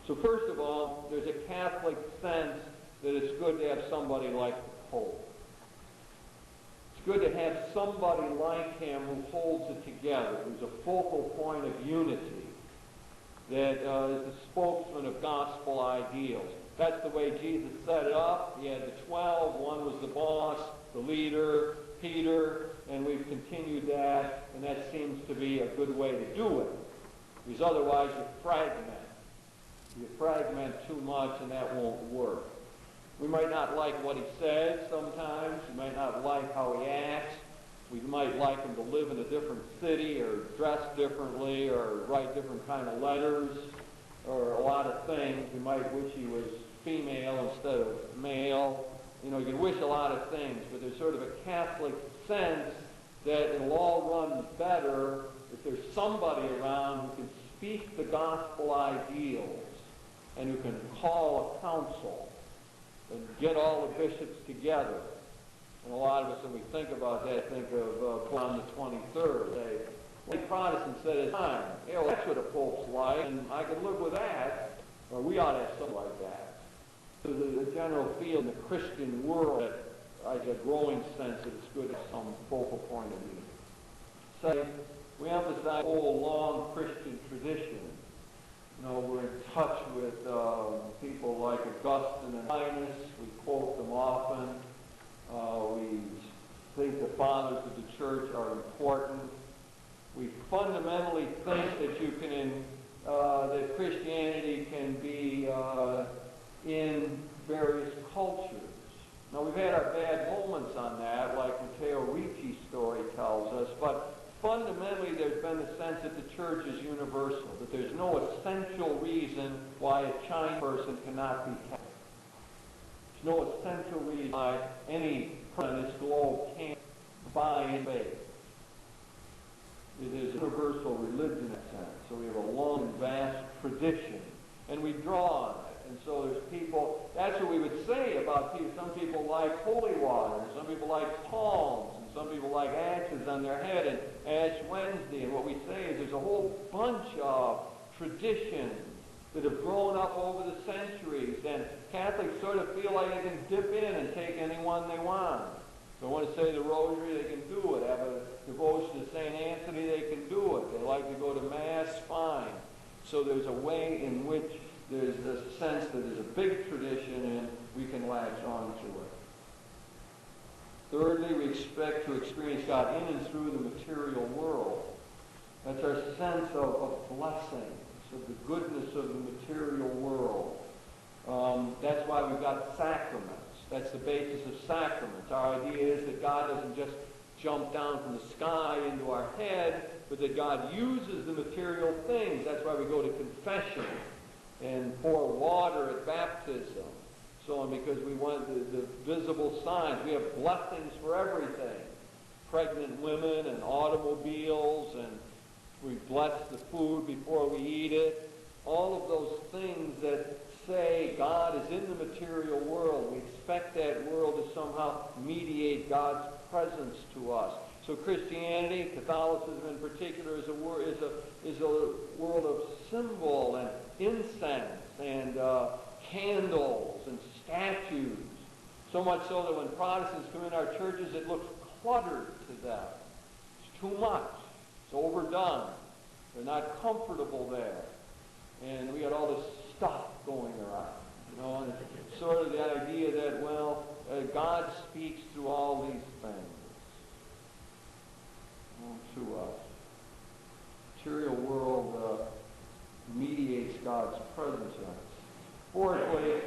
So first of all, there's a Catholic sense that it's good to have somebody like the Pope. It's good to have somebody like him who holds it together, who's a focal point of unity, that is the spokesman of gospel ideals. That's the way Jesus set it up. He had the 12. One was the boss, the leader, Peter, and we've continued that, and that seems to be a good way to do it. Because otherwise you fragment. You fragment too much, and that won't work. We might not like what he says sometimes. We might not like how he acts. We might like him to live in a different city or dress differently or write different kind of letters or a lot of things. We might wish he was female instead of male. You know, you can wish a lot of things, but there's sort of a Catholic sense that it'll all run better if there's somebody around who can speak the gospel ideals and who can call a council and get all the bishops together. And a lot of us, when we think about that, think of on the 23rd. Well, Protestants said at the time, well, that's what a pope's like, and I can live with that. Or we ought to have something like that. So the general feel in the Christian world that I have a growing sense that it's good to have some focal point of view. So we emphasize old, long Christian tradition. You know, we're in touch with people like Augustine and Aquinas. We quote them often. We think the fathers of the church are important. We fundamentally think that you can, that Christianity can be in various cultures. Now, we've had our bad moments on that, like Matteo Ricci's story tells us, but fundamentally there's been the sense that the church is universal, that there's no essential reason why a Chinese person cannot be Catholic. There's no essential reason why any person on this globe can't buy in faith. It is a universal religion in that sense. So we have a long and vast tradition, and we draw on it. And so there's people, that's what we would say about people. Some people like holy water, and some people like palms, and some people like ashes on their head, and Ash Wednesday. And what we say is there's a whole bunch of traditions that have grown up over the centuries, and Catholics sort of feel like they can dip in and take any one they want. If they want to say the rosary, they can do it. Have a devotion to St. Anthony, they can do it. They like to go to Mass, fine. So there's a way in which there's this sense that there's a big tradition and we can latch on to it. Thirdly, we expect to experience God in and through the material world. That's our sense of blessings, of the goodness of the material world. That's why we've got sacraments. That's the basis of sacraments. Our idea is that God doesn't just jump down from the sky into our head, but that God uses the material things. That's why we go to confession and pour water at baptism, so on, because we want the visible signs. We have blessings for everything. Pregnant women and automobiles, and we bless the food before we eat it. All of those things that say God is in the material world. We expect that world to somehow mediate God's presence to us. So Christianity, Catholicism in particular, is a world of symbol and incense and candles and statues. So much so that when Protestants come in our churches, it looks cluttered to them. It's too much. It's overdone. They're not comfortable there. And we got all this stuff going around. You know, and it's sort of the idea that, well, God speaks through all these things to us. Material world mediates God's presence in us. Fourthly,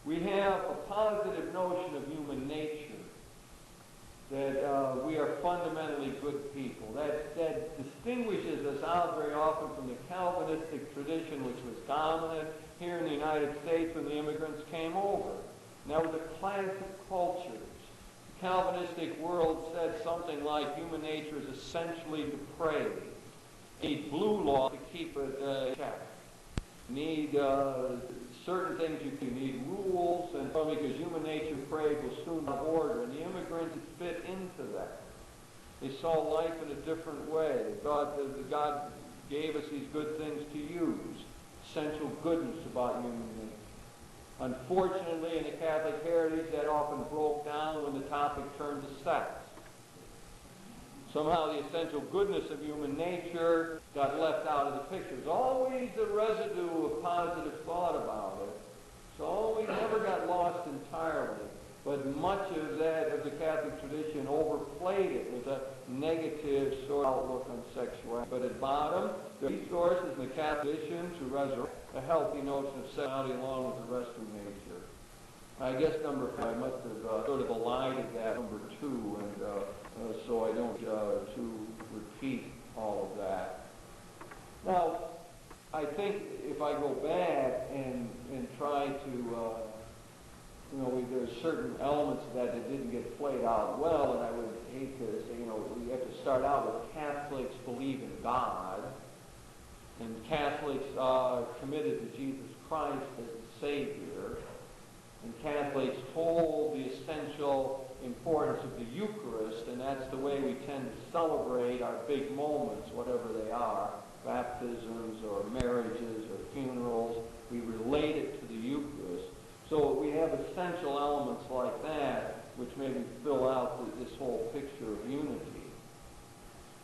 we have a positive notion of human nature, that we are fundamentally good people. That distinguishes us out very often from the Calvinistic tradition, which was dominant here in the United States when the immigrants came over. And that was a clash of cultures. The Calvinistic world said something like human nature is essentially depraved. You need blue law to keep it in check. You need certain things you need rules, and because human nature prayed will soon have order. And the immigrants fit into that. They saw life in a different way. They thought that God gave us these good things to use. essential goodness about human beings. Unfortunately, in the Catholic heritage, that often broke down when the topic turned to sex. Somehow the essential goodness of human nature got left out of the picture. There's always a residue of positive thought about it. So we never got lost entirely. But much of the Catholic tradition overplayed it with a negative sort of outlook on sexuality. But at bottom, the resources in the Catholic tradition to resurrect a healthy notion of sexuality along with the rest of nature. I guess number 5, I must have sort of elided that number 2, and so I don't to repeat all of that. Now, I think if I go back and try to there's certain elements of that didn't get played out well, and I would hate to say, we have to start out with Catholics believe in God, and Catholics are committed to Jesus Christ as the Savior, and Catholics hold the essential importance of the Eucharist, and that's the way we tend to celebrate our big moments, whatever they are, baptisms or marriages or funerals. We relate it to the Eucharist. So we have essential elements like that, which maybe fill out this whole picture of unity.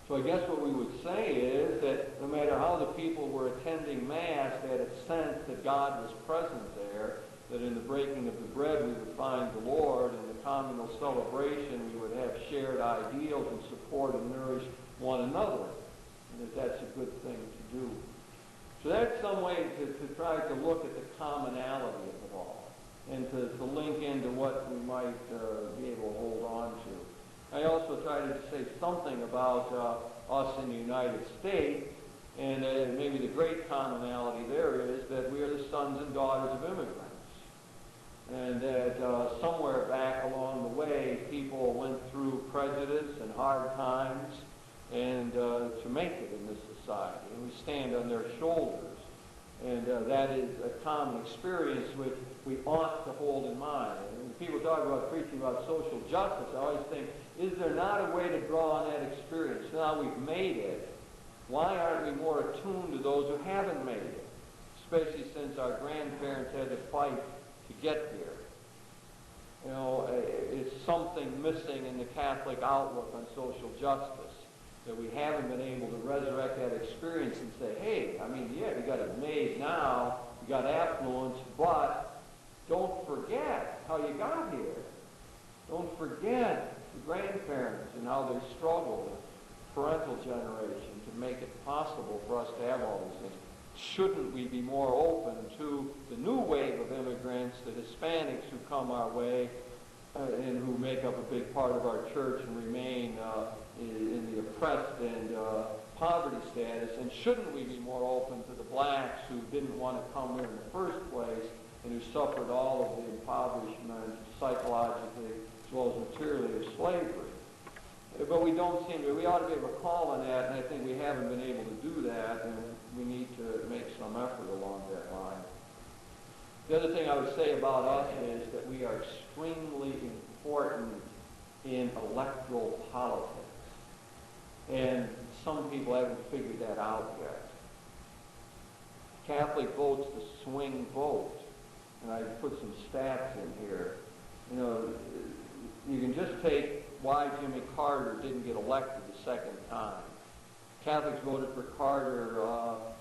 So I guess what we would say is that no matter how the people were attending Mass, they had a sense that God was present there, that in the breaking of the bread we would find the Lord, in the communal celebration we would have shared ideals and support and nourish one another, and that that's a good thing to do. So that's some way to try to look at the commonality of it all, and to link into what we might be able to hold on to. I also tried to say something about us in the United States, and maybe the great commonality there is that we are the sons and daughters of immigrants. And that somewhere back along the way, people went through prejudice and hard times and to make it in this society. And we stand on their shoulders. And that is a common experience which we ought to hold in mind. And when people talk about preaching about social justice, I always think, is there not a way to draw on that experience? Now we've made it. Why aren't we more attuned to those who haven't made it? Especially since our grandparents had to fight to get there. It's something missing in the Catholic outlook on social justice, that we haven't been able to resurrect that experience and say, hey, we got it made now, you got affluence, but don't forget how you got here. Don't forget the grandparents and how they struggled, the parental generation, to make it possible for us to have all these things. Shouldn't we be more open to the new wave of immigrants, the Hispanics who come our way and who make up a big part of our church and remain in the oppressed and poverty status? And shouldn't we be more open to the blacks who didn't want to come here in the first place and who suffered all of the impoverishment psychologically as well as materially of slavery? But we don't seem to. We ought to be able to call on that, and I think we haven't been able to do that, and we need to make some effort along that line. The other thing I would say about us is that we are extremely important in electoral politics. And some people haven't figured that out yet. Catholic vote's the swing vote. And I put some stats in here. You can just take why Jimmy Carter didn't get elected the second time. Catholics voted for Carter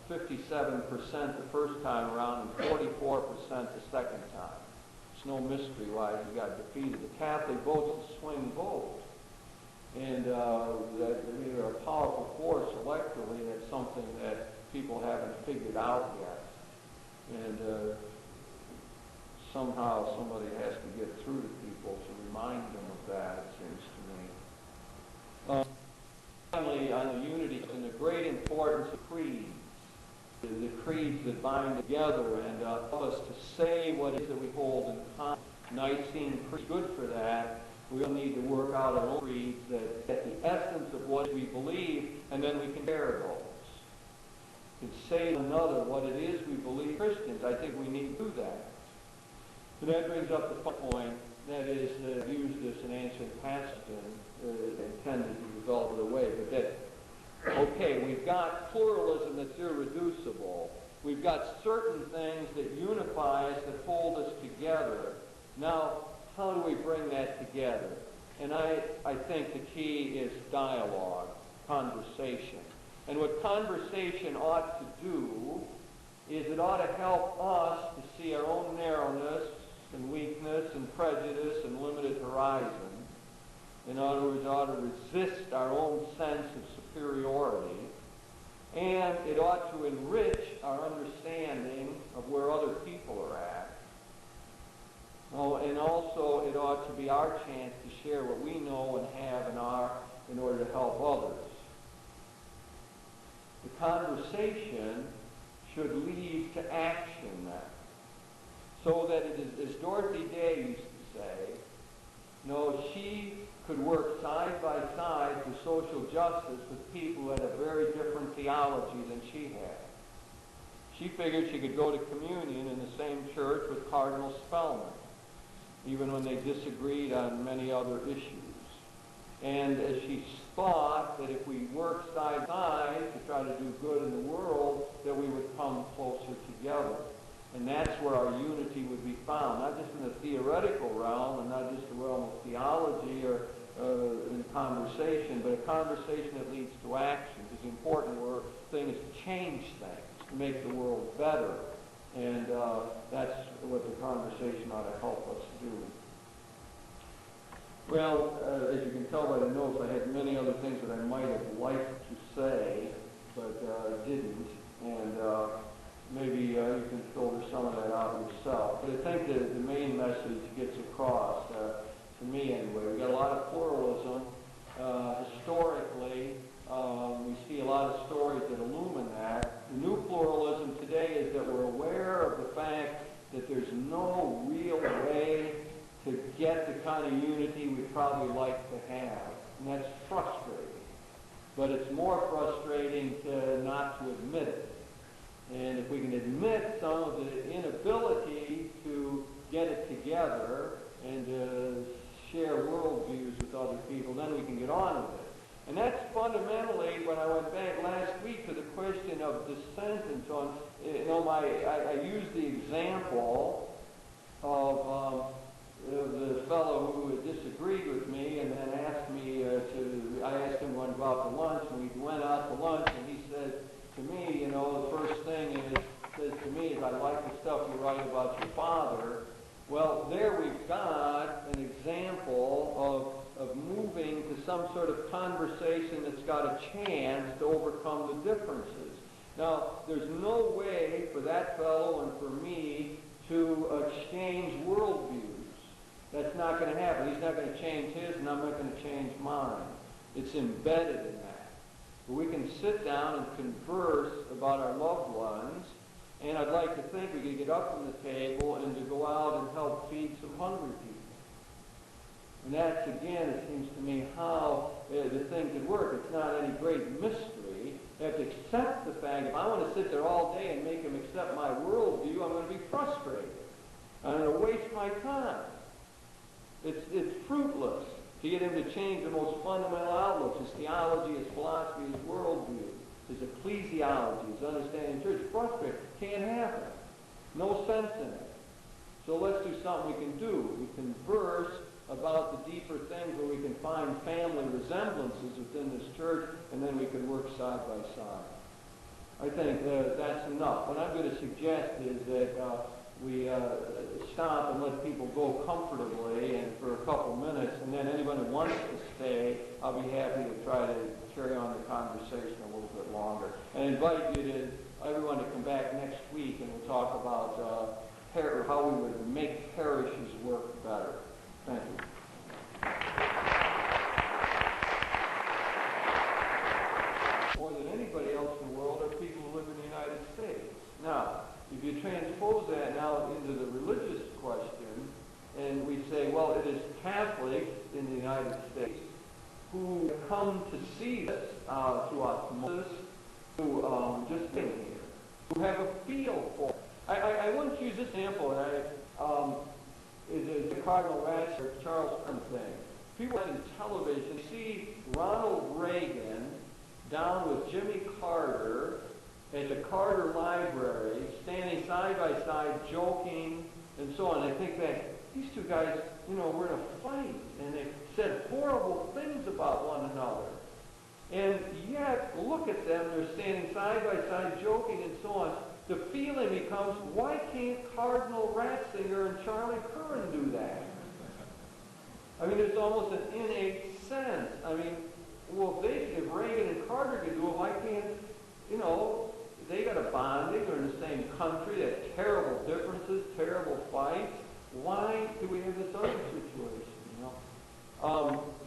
57% the first time around and 44% the second time. It's no mystery why he got defeated. The Catholic vote's a swing vote. And they're a powerful force electorally. That's something that people haven't figured out yet. And somehow somebody has to get through to people to remind them of that, it seems to me. Finally, on the unity and the great importance of creeds, the creeds that bind together and help us to say what it is that we hold in common. Nicene Creed is good for that. We all need to work out our own creeds that get the essence of what we believe, and then we can share those. We can say to another what it is we believe. Christians, I think we need to do that. And that brings up the point, that is, use this in answering Pastor intended to develop it away, but that, okay, we've got pluralism that's irreducible. We've got got certain things that unify us, that hold us together. Now, how do we bring that together? And I think the key is dialogue, conversation. And what conversation ought to do is it ought to help us to see our own narrowness and weakness and prejudice and limited horizon. In other words, it ought to resist our own sense of superiority. And it ought to enrich our understanding of where other people are at. Oh, and also it ought to be our chance to share what we know and have in order to help others. The conversation should lead to action then. So that it is, as Dorothy Day used to say, she could work side by side for social justice with people who had a very different theology than she had. She figured she could go to communion in the same church with Cardinal Spellman, even when they disagreed on many other issues. And as she thought that if we worked side by side to try to do good in the world, that we would come closer together. And that's where our unity would be found, not just in the theoretical realm and not just the realm of theology or in conversation, but a conversation that leads to action. Because the important thing is to change things, to make the world better. And that's what the conversation ought to help us do. Well, as you can tell by the notes, I had many other things that I might have liked to say, but didn't. And maybe you can filter some of that out yourself. But I think the main message gets across, to me anyway. We got a lot of pluralism. Historically, we see a lot of stories that illumine that. The new pluralism today is that we're aware of the fact that there's no real way to get the kind of unity we'd probably like to have. And that's frustrating. But it's more frustrating not to admit it. And if we can admit some of the inability to get it together and to share worldviews with other people, then we can get on with it. And that's fundamentally, when I went back last week to the question of dissent and so on, I used the example of the fellow who had disagreed with me and then asked me I asked him to go out to lunch, and we went out to lunch, and he said to me, the first thing he says to me is, I like the stuff you write about your father. Well, there we've got an example of moving to some sort of conversation that's got a chance to overcome the differences. Now, there's no way for that fellow and for me to exchange worldviews. That's not going to happen. He's not going to change his, and I'm not going to change mine. It's embedded in that. But we can sit down and converse about our loved ones, and I'd like to think we could get up from the table and to go out and help feed some hungry people. And that's, again, it seems to me, how the thing could work. It's not any great mystery. You have to accept the fact, if I want to sit there all day and make him accept my worldview, I'm going to be frustrated. I'm going to waste my time. It's fruitless to get him to change the most fundamental outlooks, his theology, his philosophy, his worldview, his ecclesiology, his understanding of church. Frustrated. Can't happen. No sense in it. So let's do something we can do. We converse about the deeper things where we can find family resemblances within this church, and then we can work side by side. I think that's enough. What I'm going to suggest is that we stop and let people go comfortably and for a couple minutes, and then anyone who wants to stay, I'll be happy to try to carry on the conversation a little bit longer. And invite everyone to come back next week, and we'll talk about how we would make parishes work better. Thank you. More than anybody else in the world are people who live in the United States. Now, if you transpose that now into the religious question, and we say, well, it is Catholics in the United States who come to see this through osmosis, who just live here, who have a feel for it. I once use this example, is the Cardinal Ratzinger, Charles Kern thing. People on television see Ronald Reagan down with Jimmy Carter at at the Carter Library, standing side by side, joking, and so on. I think that these two guys, were in a fight, and they said horrible things about one another. And yet, look at them, they're standing side by side, joking, and so on. The feeling becomes, why can't Cardinal Ratzinger and Charlie Curran do that? I mean, there's almost an innate sense. I mean, well, if Reagan and Carter can do it, why can't, they got a bonding, they're in the same country, they have terrible differences, terrible fights. Why do we have this other situation,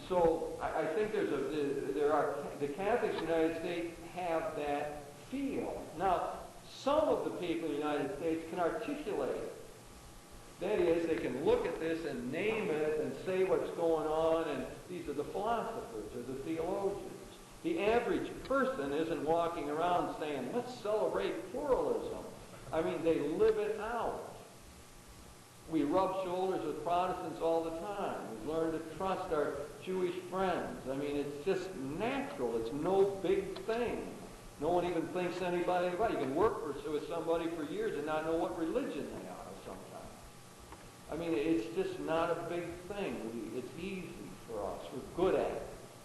So I think the Catholics in the United States have that feel. Now, some of the people in the United States can articulate it. That is, they can look at this and name it and say what's going on, and these are the philosophers or the theologians. The average person isn't walking around saying, let's celebrate pluralism. I mean, they live it out. We rub shoulders with Protestants all the time. We learn to trust our Jewish friends. I mean, it's just natural. It's no big thing. No one even thinks anybody about it. You can work with somebody for years and not know what religion they are sometimes. I mean, it's just not a big thing. It's easy for us. We're good at it.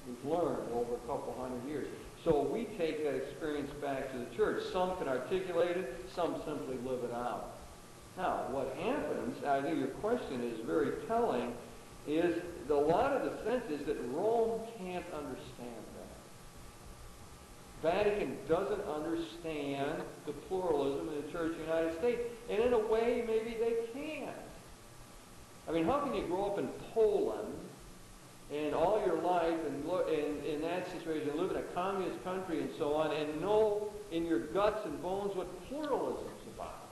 We've learned over a couple hundred years. So we take that experience back to the church. Some can articulate it. Some simply live it out. Now, what happens, I think your question is very telling, is a lot of the sense is that Rome can't understand that. Vatican doesn't understand the pluralism in the Church of the United States. And in a way, maybe they can't. I mean, how can you grow up in Poland and all your life and in that situation, live in a communist country and so on, and know in your guts and bones what pluralism is about?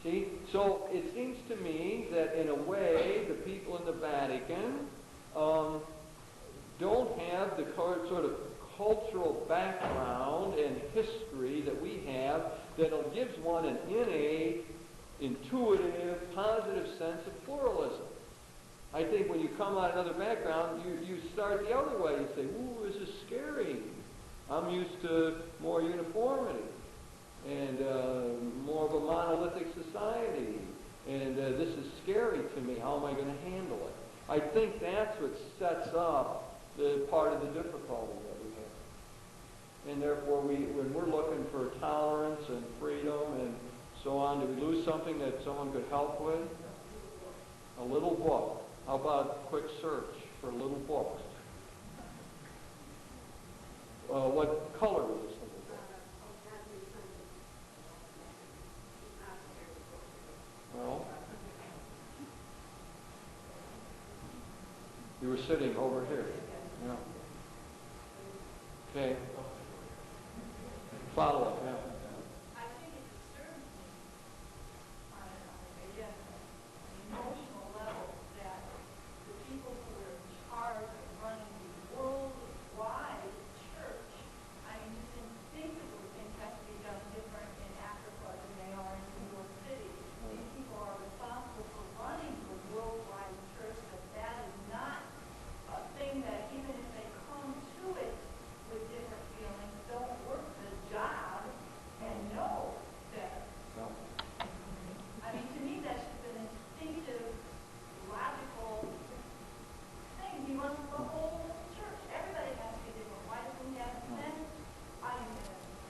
See? So it seems to me that in a way, the people in the Vatican don't have the sort of cultural background and history that we have that gives one an innate, intuitive, positive sense of pluralism. I think when you come out of another background, you start the other way. You say, ooh, this is scary. I'm used to more uniformity and more of a monolithic society. And this is scary to me. How am I going to handle it? I think that's what sets up the part of the difficulty that we have. And therefore, when we're looking for tolerance and freedom and so on, do we lose something that someone could help with? A little book. How about a quick search for a little book? What color was this little book? Well, you were sitting over here. Yeah. Okay. Follow up, yeah.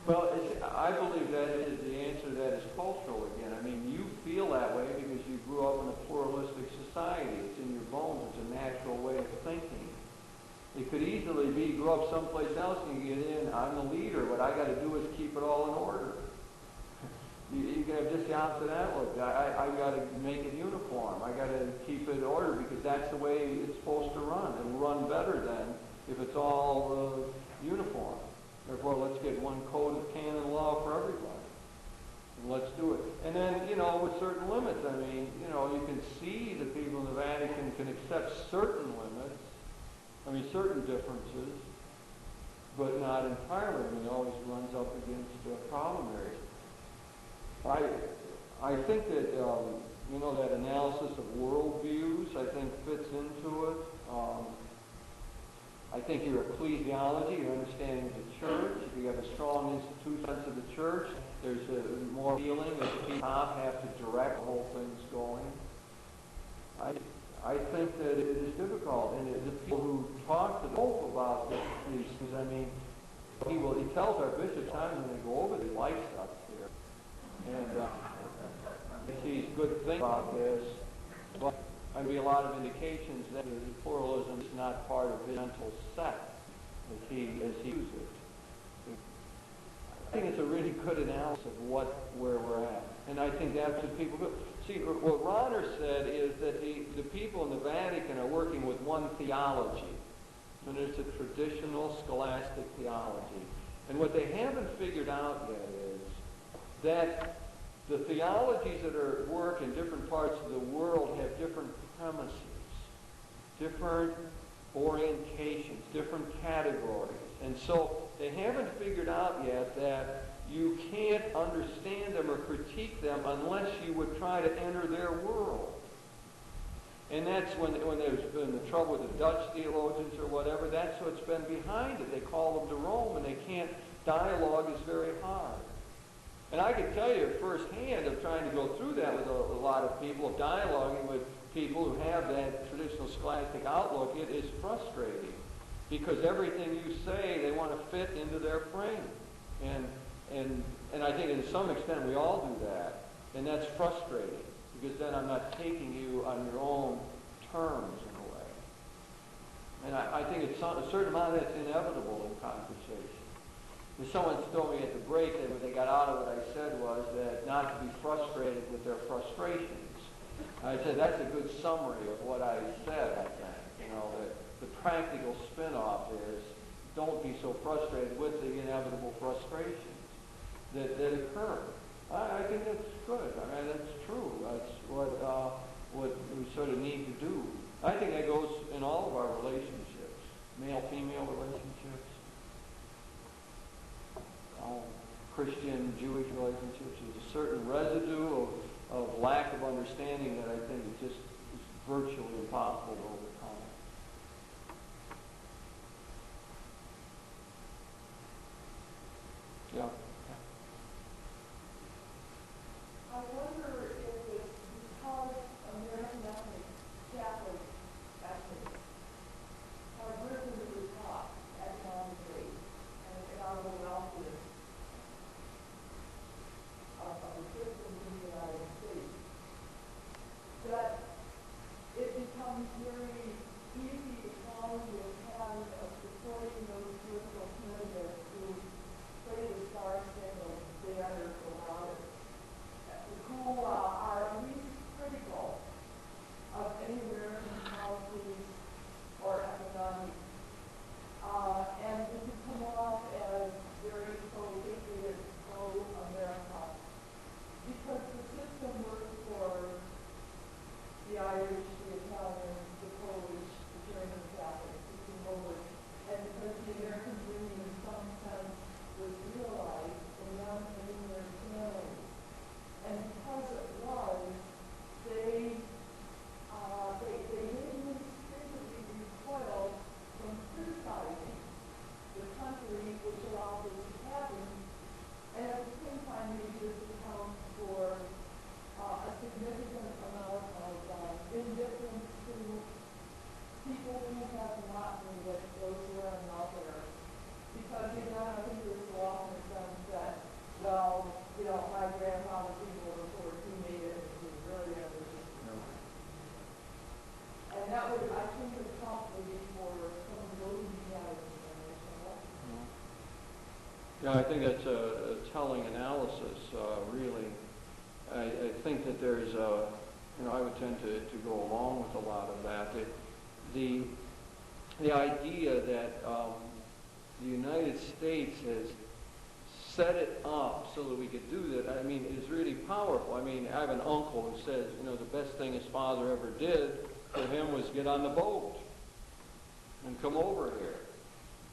Well, I believe that is the answer to that is cultural again. I mean, you feel that way because you grew up in a pluralistic society. It's in your bones. It's a natural way of thinking. It could easily be you grew up someplace else and you get in, I'm the leader. What I got to do is keep it all in order. You can have just the opposite outlook. I got to make it uniform. I got to keep it in order because that's the way it's supposed to run. It'll run better then if it's all uniform. Therefore, let's get one code of canon law for everybody. And let's do it. And then, with certain limits. I mean, you can see that people in the Vatican can accept certain limits. I mean, certain differences, but not entirely. I mean, it always runs up against problem areas. I think that, that analysis of worldviews, I think, fits into it. I think your ecclesiology, your understanding of the church, if you have a strong institution of the church, there's a more feeling that the people have to direct the whole thing's going. I think that it is difficult, and the people who talk to the Pope about these things, I mean, he tells our bishops times when they go over the lifestyle here, and he sees good things about this, but there'd be a lot of indications that the pluralism is not part of his mental set as he views it. I think it's a really good analysis of where we're at, and I think that's what people do. See, what Rodder said is that the people in the Vatican are working with one theology, and it's a traditional scholastic theology. And what they haven't figured out yet is that the theologies that are at work in different parts of the world have different premises, different orientations, different categories. And so they haven't figured out yet that you can't understand them or critique them unless you would try to enter their world. And that's when there's been the trouble with the Dutch theologians or whatever, that's what's been behind it. They call them to Rome, and they can't, dialogue is very hard. And I can tell you firsthand of trying to go through that with a lot of people, of dialoguing with people who have that traditional scholastic outlook, it is frustrating. Because everything you say, they want to fit into their frame. And I think to some extent we all do that. And that's frustrating. Because then I'm not taking you on your own terms in a way. And I think it's a certain amount that's inevitable in conversation. And someone told me at the break that what they got out of what I said was that not to be frustrated with their frustrations. I said that's a good summary of what I said, I think. You know, that the practical spin-off is don't be so frustrated with the inevitable frustrations that occur. I think that's good. I mean, that's true. That's what we sort of need to do. I think that goes in all of our relationships, male-female relationships, Christian, Jewish relationships. There's a certain residue of lack of understanding that I think is virtually impossible to overcome. Yeah. I wonder if it's because American Catholic ethnics have risen to the top economically and economical welfare of the systems in the United States, that it becomes very easy to fall into the pattern of supporting those political candidates who play the star-spangled banner around it, who are least critical of any American policies or economics, and who come off as very pro-patriot, pro-America, because the system works for the Irish, the Italians, the Polish, the German Catholics, the Polish, and because the American dream in some sense was realized in them and in their families. And because it was, they didn't instinctively recoil from criticizing the country which allowed this to happen, and at the same time they just account for a significant amount of indifference to people who have not made it, those who are not there. Because, you know, I think there's a lot in the sense that, well, you know, my grandfather, people report he made it, and he was really ambitious. And that would, I think, would probably be for some of those in the generation. Yeah, I think that's a telling analysis, really. I think that there's I would tend to go along with a lot of that. The idea that the United States has set it up so that we could do that, I mean, is really powerful. I mean, I have an uncle who says, you know, the best thing his father ever did for him was get on the boat and come over here.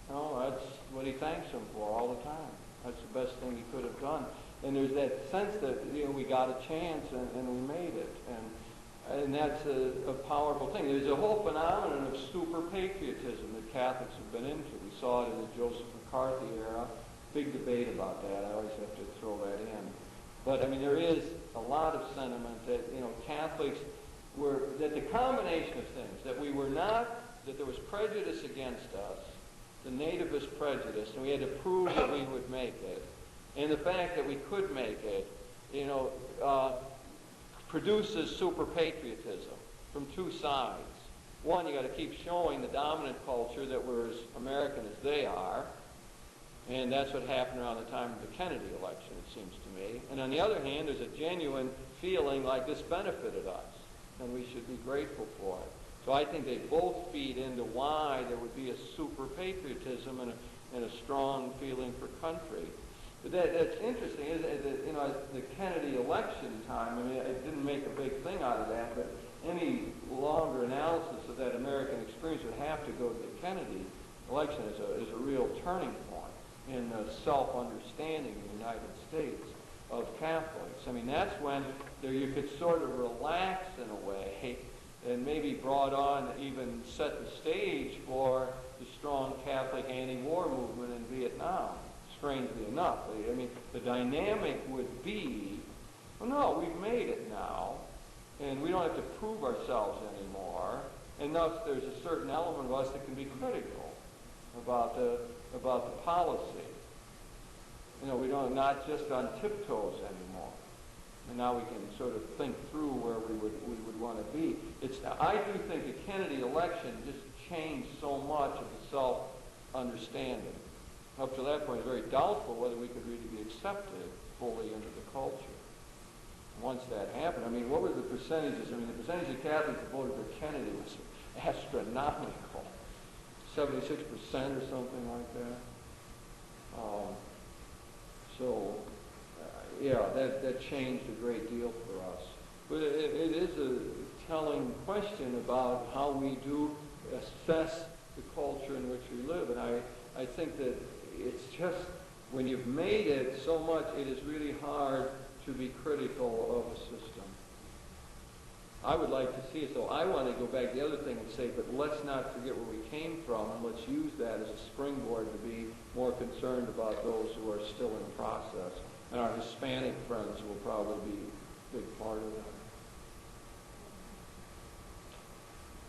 You know, that's what he thanks him for all the time. That's the best thing he could have done. And there's that sense that, you know, we got a chance and we made it. And that's a powerful thing. There's a whole phenomenon of super patriotism that Catholics have been into. We saw it in the Joseph McCarthy era. Big debate about that. I always have to throw that in. But I mean, there is a lot of sentiment that, you know, Catholics were, that the combination of things, that we were not, that there was prejudice against us, the nativist prejudice, and we had to prove that we would make it, and the fact that we could make it, you know, produces super patriotism from two sides. One, you got to keep showing the dominant culture that we're as American as they are, and that's what happened around the time of the Kennedy election, it seems to me. And on the other hand, there's a genuine feeling like this benefited us, and we should be grateful for it. So I think they both feed into why there would be a super patriotism and a strong feeling for country. But that's interesting, isn't it? That, you know, the Kennedy election time, I mean, it didn't make a big thing out of that, but any longer analysis of that American experience would have to go to the Kennedy election as a real turning point in the self-understanding in the United States of Catholics. I mean, that's when you could sort of relax in a way and maybe brought on, even set the stage for the strong Catholic anti-war movement in Vietnam, strangely enough. I mean, the dynamic would be, well, no, we've made it now, and we don't have to prove ourselves anymore, and thus there's a certain element of us that can be critical about the policy. You know, we don't, not just on tiptoes anymore. And now we can sort of think through where we would want to be. I do think the Kennedy election just changed so much of the self-understanding. Up to that point, it's very doubtful whether we could really be accepted fully into the culture. Once that happened, I mean, what were the percentages? I mean, the percentage of Catholics that voted for Kennedy was astronomical. 76% or something like that. Yeah, that changed a great deal for us. But it is a telling question about how we do assess the culture in which we live. And I think that it's just, when you've made it so much, it is really hard to be critical of a system. I would like to see it, so I want to go back to the other thing and say, but let's not forget where we came from, and let's use that as a springboard to be more concerned about those who are still in process. And our Hispanic friends will probably be a big part of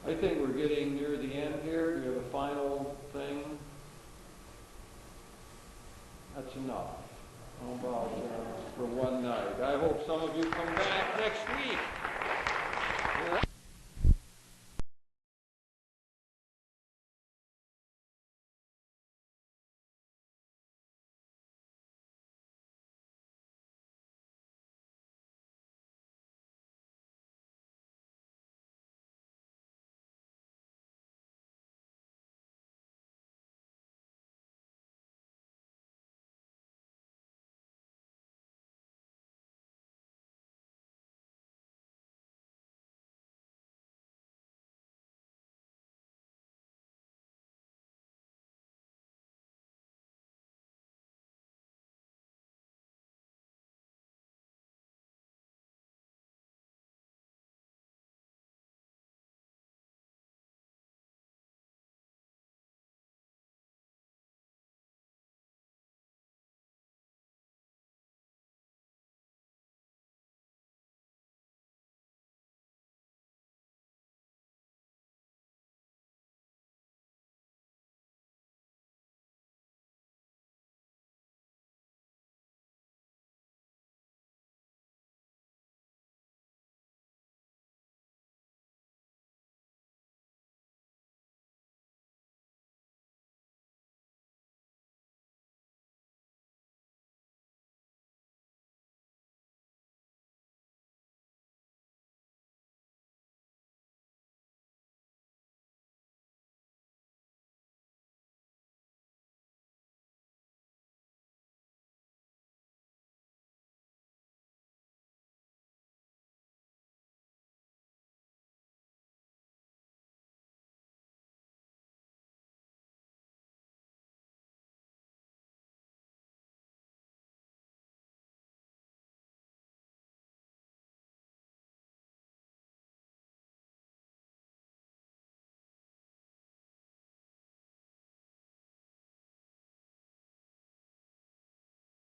that. I think we're getting near the end here. Do you have a final thing? That's enough. How about for one night? I hope some of you come back next week.